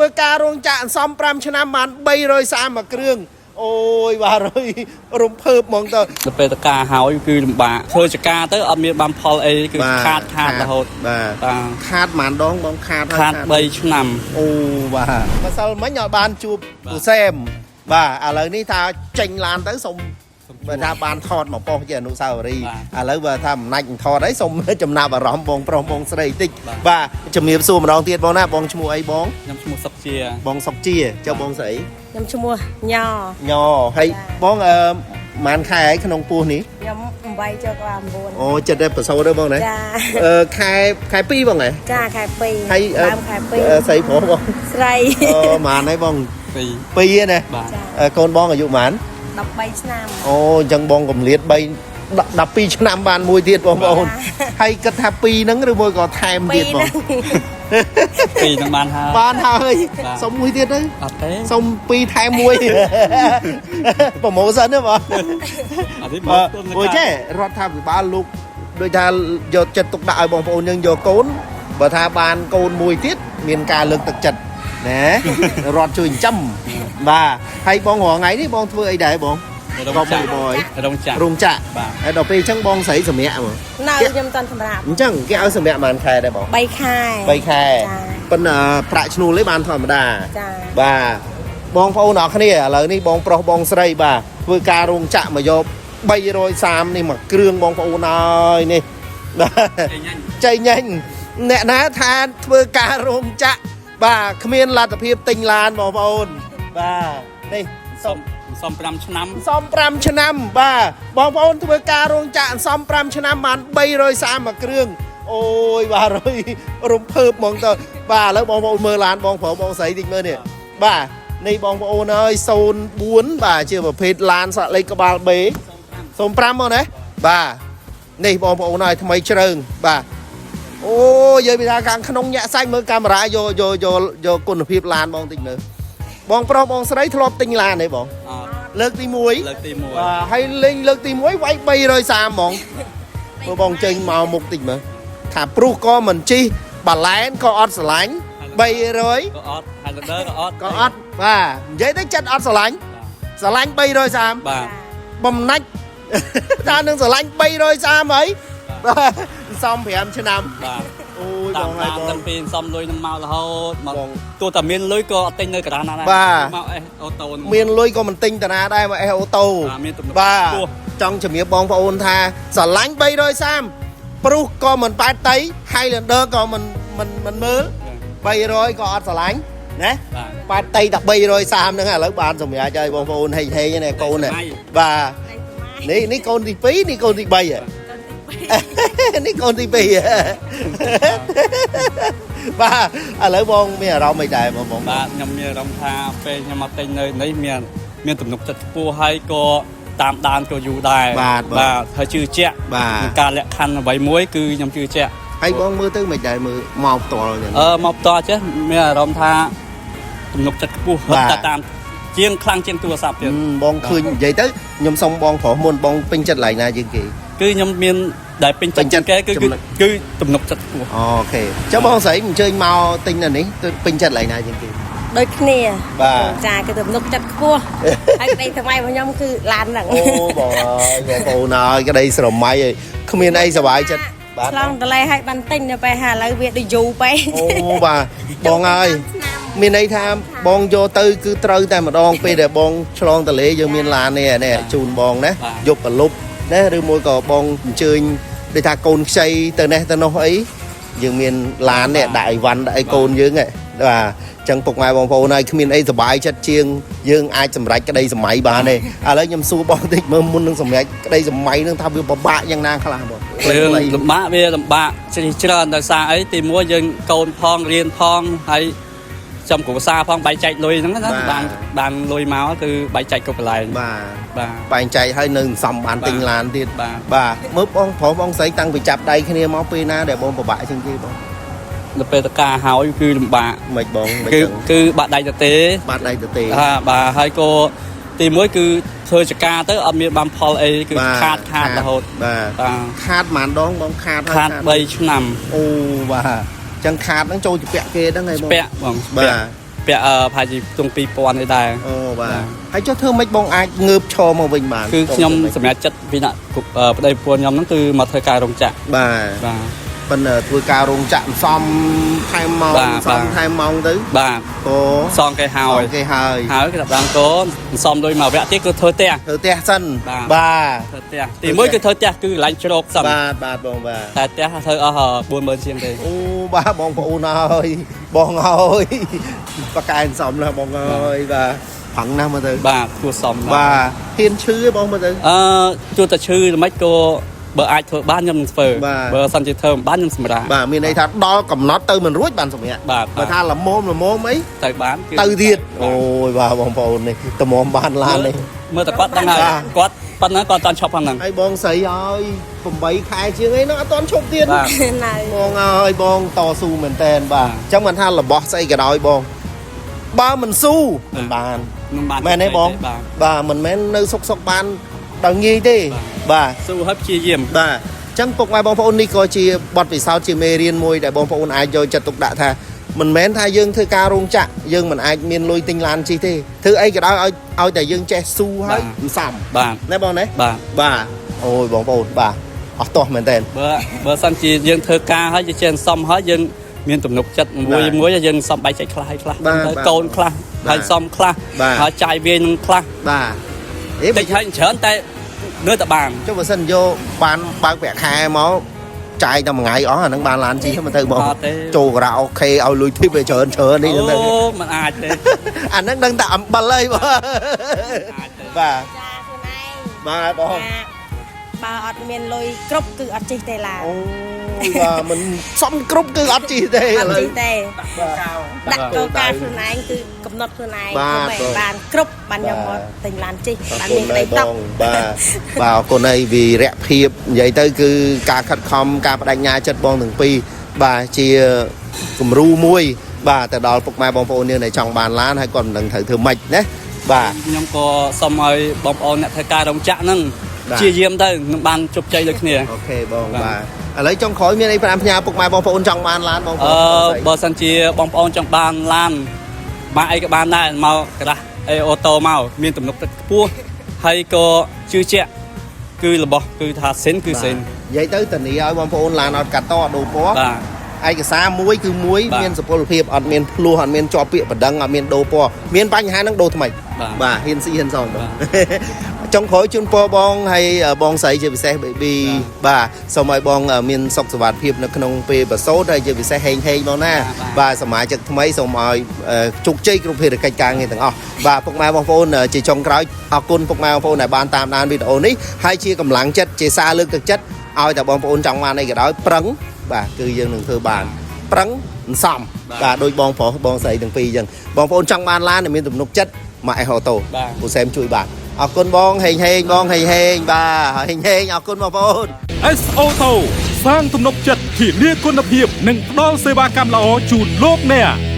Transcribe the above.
ធ្វើការរោងចក្រសំ5ឆ្នាំបាន330មកគ្រឿងអូយបាទហើយរំភើបហ្មងទៅពេលតការហើយគឺលំបាកធ្វើចការទៅអត់មានបានផលអីគឺខាតរហូតបាទខាតប៉ុន្មានដងបងខាត3ឆ្នាំអូបាទម្សិលមិញឲ្យបានជួបពូសែមបាទឥឡូវនេះថាចេញឡានទៅសុំបើថាបានថតមកប៉ុស្តិ៍ជាអនុស្សាវរីយ៍ឥឡូវបើថាមិនណាច់ថតអីសុំចំណាប់អារម្មណ៍បងប្រុសបងស្រីតិចបាទជំរាបសួរម្ដងទៀតបងណាបងឈ្មោះអីបងខ្ញុំឈ្មោះសុកជាបងសុកជាចុះបងស្រីខ្ញុំឈ្មោះញហើយបងម៉ានខែក្នុងពោះនេះខ្ញុំ8ចូលក្បាល9អូចិត្តតែប្រសូតទេបងណាចាខែ2បងហ៎ចាខែ2ហើយដើមខែ2ស្រីប្រុសបងស្រីម៉ានហើយបង2ទេណាកូនបងអាយុម៉ាន13ឆ្នាំអូអញ្ចឹងបងកំលៀត12ឆ្នាំបានមួយទៀតបងប្អូនហើយគិតថា2ហ្នឹងឬមួយក៏ថែមទៀតបង2ហ្នឹងបានហើយសុំមួយទៀតទៅអត់ទេសុំ2ថែម1ប្រម៉ូសិនទេបងអត់ទេបងអូចេះរដ្ឋាភិបាលលោកដូចថាយកចិត្តទុកដាក់ឲ្យបងប្អូនយើងយកកូនបើថាបានកូនមួយទៀតមានការលើកទឹកចិត្តណារត់ជួយចិញ្ចឹមបាទហើយបងរងថ្ងៃនេះបងធ្វើអីដែរបងរោងចក្រហើយដល់ពេលអញ្ចឹងបងស្រីសម្រាប់មើលនៅខ្ញុំតន់សម្រាប់អញ្ចឹងគេឲ្យសម្រាប់ប៉ុន្មានខែដែរបង3ខែប៉ុន្តែប្រាក់ឈ្នួលនេះបានធម្មតាចាបាទបងប្អូនអរគ្នាឥឡូវនេះបងប្រុសបងស្រីបាទធ្វើការរោងចក្រមកយក330នេះមកគ្រឿងបងប្អូនហើយនេះចៃញ៉ាញ់អ្នកណាថាធ្វើការរោងចក្របាទគ្មានលទ្ធភាពទិញឡានបងប្អូនបាទនេះសំ5ឆ្នាំបាទបងប្អូនធ្វើការរោងចក្រសំ5ឆ្នាំបាន330មកគ្រឿងអូយបាទរំភើបហ្មងទៅបាទឥឡូវបងប្អូនមើលឡានបងប្រុសបងស្រីតិចមើលនេះបាទនេះបងប្អូនអើយ04បាទជាប្រភេទឡានសាក់លេខក្បាល B 05មកណាបាទនេះបងប្អូនអើយថ្មីជ្រើងបាទអូនិយាយពីថាខាងក្នុងញាក់សាច់មើលកាមេរ៉ាយកគុណភាពឡានបងតិចមើលបងប្រុសបងស្រីធ្លាប់ទិញឡានទេបងលើកទី1បាទហើយលេងលើកទី1វាយ330ហ្មងព្រោះបងចេញមកមុខតិចមើលថាព្រុសក៏មិនជីបាឡែនក៏អត់ស្រឡាញ់300ក៏អត់ Highlander ក៏អត់បាទនិយាយទៅចិត្តអត់ស្រឡាញ់330បាទបំណាច់ថានឹងស្រឡាញ់330ហើយបាទសំ5ឆ្នាំបាទអូយបងហើយបងតាំងពីសំលុយនឹងមករហូតមកទោះតែមានលុយក៏អត់ទិញនៅកណ្ដាលណាដែរមកអេសអូតូមានលុយក៏មិនទិញតាណាដែរមកអេសអូតូបាទចង់ជំរាបបងប្អូនថាស្រឡាញ់330ព្រុសក៏មិនប៉ែតតៃ Highlander ក៏មិនមើល300ក៏អត់ស្រឡាញ់ណាប៉ែតតៃតែ330ហ្នឹងឥឡូវបានសម្រាប់ឲ្យបងប្អូនហេងនេះកូននេះបាទនេះកូនទី2នេះកូនទី3នេះកូនទី2បាទឥឡូវបងមានអារម្មណ៍អីដែរបងបាទខ្ញុំមានអារម្មណ៍ថាពេលខ្ញុំមកទិញនៅនេះមានទំនុកចិត្តខ្ពស់ហើយក៏តាមដានក៏យូរដែរបាទហើយជឿជាក់ការលក្ខខណ្ឌអ្វីមួយគឺខ្ញុំជឿជាក់ហើយបងមើលទៅមិនដែរមើលមកផ្ទាល់ហ្នឹងមកផ្ទាល់ចេះមានអារម្មណ៍ថាទំនុកចិត្តខ្ពស់តែតាមជាងខ្លាំងជាងទូរស័ព្ទទៀតបងឃើញនិយាយទៅខ្ញុំសុំបងប្រុសមុនបងពេញចិត្តកន្លែងណាជាងគេគឺខ្ញុំមានដែលពេញចិត្តគេគឺទំនុកចិត្តខ្ពស់អូខេចុះបងស្រីអញ្ជើញមកទិញនៅនេះទៅពេញចិត្តកន្លែងណាជាងគេដូចគ្នាបាទចាគឺទំនុកចិត្តខ្ពស់ហើយក្តីថ្មីរបស់ខ្ញុំគឺឡានហ្នឹងអូបងអើយបងប្អូនអើយក្តីស្រមៃឯងគ្មានអីសុបាយចិត្តឆ្លងតលេឲ្យបានទិញទៅពេលឥឡូវវាដូចយូរពេកអូបាទបងអើយមានន័យថាបងយកទៅគឺត្រូវតែម្ដងពេលដែលបងឆ្លងតលេយើងមានឡាននេះជូនបងណាយកប្រលប់ណាឬមួយក៏បងអញ្ជើញដូចថាកូនខ្ចីទៅនេះទៅនោះអីយើងមានឡាននេះដាក់អីវ៉ាន់ដាក់អីកូនយើងហ៎បាទចឹងពុកម៉ែបងប្អូនហើយគ្មានអីសុបាយចិត្តជាងយើងអាចសម្រេចក្តីសម័យបានទេឥឡូវខ្ញុំសួរបងតិចមើលមុននឹងសម្រេចក្តីសម័យនឹងថាវាពិបាកយ៉ាងណាខ្លះបងរឿងលំបាកវាលំបាកច្រើនដោយសារអីទី1យើងកូនផងរៀនផងហើយចំគ្រួសារផងបែងចែកលុយហ្នឹងណាបានលុយមកគឺបែងចែកគ្រប់កន្លែងបាទបែងចែកឲ្យនៅសំបានទិញឡានទៀតបាទមើលបងប្រុសបងស្រីតាំងពីចាប់ដៃគ្នាមកពេលណាដែលបងពិបាកជាងគេបងដល់ពេលតការហើយគឺលំបាកមិនបងគឺបាក់ដៃទៅទេបាទហើយក៏ទី1គឺធ្វើចការទៅអត់មានបានផលអីគឺខាតរហូតបាទខាតប៉ុន្មានដងបងខាត3ឆ្នាំអូបាទចឹងខាតហ្នឹងចូលជាពាក់គេហ្នឹងហើយបងពាក់បងបាទ ពាក់ផាជីទង2000នេះដែរ អូបាទហើយចុះធ្វើម៉េចបងអាចងើបឈរមកវិញបាន គឺខ្ញុំសម្រាប់ចិត្តពីអ្នកប្តីប្រពន្ធខ្ញុំហ្នឹងគឺមកធ្វើការរោងចក្រ បាទ បាទ ប៉ុន្តែធ្វើការរោងចក្រសំថែមម៉ោងសំថែមម៉ោងទៅ បាទ អូ សងគេហើយ គេហើយ ហើយគេដល់កូនសំដូចមកវគ្គទៀតគឺធ្វើផ្ទះ ធ្វើផ្ទះសិន បាទ ធ្វើផ្ទះទីមួយគឺធ្វើផ្ទះគឺកន្លែងជ្រោកសិន បាទបងបាទ តែផ្ទះធ្វើអស់40000ជាងទេ អូបាទបងប្អូនហើយបងហើយបកកែសំណាស់បងហើយបាទផឹងណាស់មើលទៅ បាទគួរសម បាទហ៊ានឈឺឯងបងមើលទៅ ជួតែឈឺមិនក៏បើអាចធ្វើបានខ្ញុំធ្វើ បាទ បើសិនជាធ្វើមិនបានខ្ញុំសម្រាប់ បាទមានន័យថាដល់កំណត់ទៅមិនរួចបានសម្រាប់ បាទ បើថាល្មមអី ទៅបានគឺ ទៅទៀតអូយបាទបងប្អូននេះត្មមបានឡាននេះ មើលតែគាត់ដឹងហើយ បាទ គាត់ប៉ុណ្ណឹងគាត់អត់តាន់ឈប់ផងហ្នឹង ហើយបងស្រីឲ្យ8ខែជាងអីនោះអត់ទាន់ឈប់ទៀត បាទ នៅ បងហើយបងតស៊ូមែនតែនបាទអញ្ចឹងមិនថារបស់ស្អីក៏ដោយបងបើមិនស៊ូមិនបាន នឹងបាន មែនទេបង បាទ បាទមិនមែននៅសុកបានដល់ងាយទេបាទ ស៊ូហើយព្យាយាម បាទអញ្ចឹងពុកម៉ែបងប្អូននេះក៏ជាបទពិសោធន៍ជាមេរៀនមួយដែលបងប្អូនអាចយកចិត្តទុកដាក់ថាមិនមែនថាយើងធ្វើការរោងចក្រយើងមិនអាចមានលុយទិញឡានជិះទេធ្វើអីក៏ដោយឲ្យតែយើងចេះស៊ូហើយសំ បាទ ណែបងណែ បាទ បាទអូយបងប្អូនបាទអស់តោះមែនតើ បើសិនជាយើងធ្វើការហើយយើងចេះសំហើយយើងមានទំនុកចិត្តមួយយើងសំបែកចែកខ្លះខ្លះទៅកូនខ្លះហើយសំខ្លះហើយចាយវាយនឹងខ្លះ បាទអេ តិចហើយច្រើនតែនៅតែបាន ចុះបើសិនយកបានបើកប្រាក់ខែមកចាយតែមួយថ្ងៃអស់អានឹងបានឡានជិះមកទៅបងចូលការ៉ាអូខេឲ្យលុយធីបឲ្យច្រើននេះទៅ អូมันអាចទេ អានឹងដឹងតែអំបិលហើយបងបាទ ចាខ្លួនឯង បាទបង បើអត់មានលុយគ្រប់គឺអត់ជិះទេឡាន អូយបាទមិនសំគ្រប់គឺអត់ជិះទេឥ អត់ ឡូវ ជិះទេ បាទ ដាក់កោការខ្លួនឯងគឺកំណត់ខ្លួនឯង បាទ មិនបានគ្រប់បានខ្ញុំមកទិញឡានជិះបានមានក្តីតប់ បាទបាទអរគុណហើយវីរៈភាពនិយាយទៅគឺការខិតខំការបដិញ្ញាចិត្តបងទាំងពីរបាទជាគំរូមួយបាទទៅដល់ពុកម៉ែបងប្អូនយើងដែលចង់បានឡានហើយគាត់មិនដឹងត្រូវធ្វើម៉េចណាបាទ ខ្ញុំក៏សូមឲ្យបងប្អូនអ្នកធ្វើការរោងចក្រហ្នឹង បាទ ជាយាមទៅនឹងបានជោគជ័យដូចគ្នា អូខេបង បាទ បាទឥឡូវចុងក្រោយមានអី5ផ្ញើពុកម៉ែបងប្អូនចង់បានឡានបងប្អូន បើសិនជាបងប្អូនចង់បានឡានបានអីក៏បានដែរមកក្រាស់អីអូតូមកមានទំនុកទឹកខ្ពស់ហើយក៏ជឿជាក់គឺរបស់គឺថាសិនគឺសិន និយាយទៅធានាឲ្យបងប្អូនឡានអត់កាត់តអត់ដូរពណ៌ បាទ ឯកសារមួយគឺមួយ បាទ មានសុពលភាពអត់មានភ្លោះអត់មានជាប់ពាក្យបណ្ដឹងអត់មានដូរពណ៌មានបញ្ហានឹងដូរថ្មី បាទ បាទហ៊ានស៊ីហ៊ានសងបង បាទ ចុងក្រោយជូនពរបងហើយបងស្រីជាពិសេស baby បាទសូមឲ្យបងមានសុខសុវត្ថិភាពនៅក្នុងពេលប្រសូតហើយជាពិសេសហេងបងណាបាទសមាជិកថ្មីសូមឲ្យជោគជ័យគ្រប់ភារកិច្ចការងារទាំងអស់បាទពុកម៉ែបងប្អូនជាចុងក្រោយអរគុណពុកម៉ែបងប្អូនដែលបានតាមដានវីដេអូនេះហើយជាកម្លាំងចិត្តជាសារលើកទឹកចិត្តឲ្យតែបងប្អូនចង់បានអីក៏ដោយប្រឹងបាទគឺយើងនឹងធ្វើបានប្រឹងសំបាទដូចបងប្រុសបងស្រីទាំងពីរអញ្ចឹងបងប្អូនចង់បានឡានដែលមានទំនុកចិត្តមកអេហូតូ បាទ ពូសែមជួយបាទអរគុណបងហេងបងហេងបាទហេងអរគុណបងប្អូន S Auto សាងទំនុកចិត្តធានាគុណភាពនិងផ្ដល់សេវាកម្មល្អជូនលោកអ្នក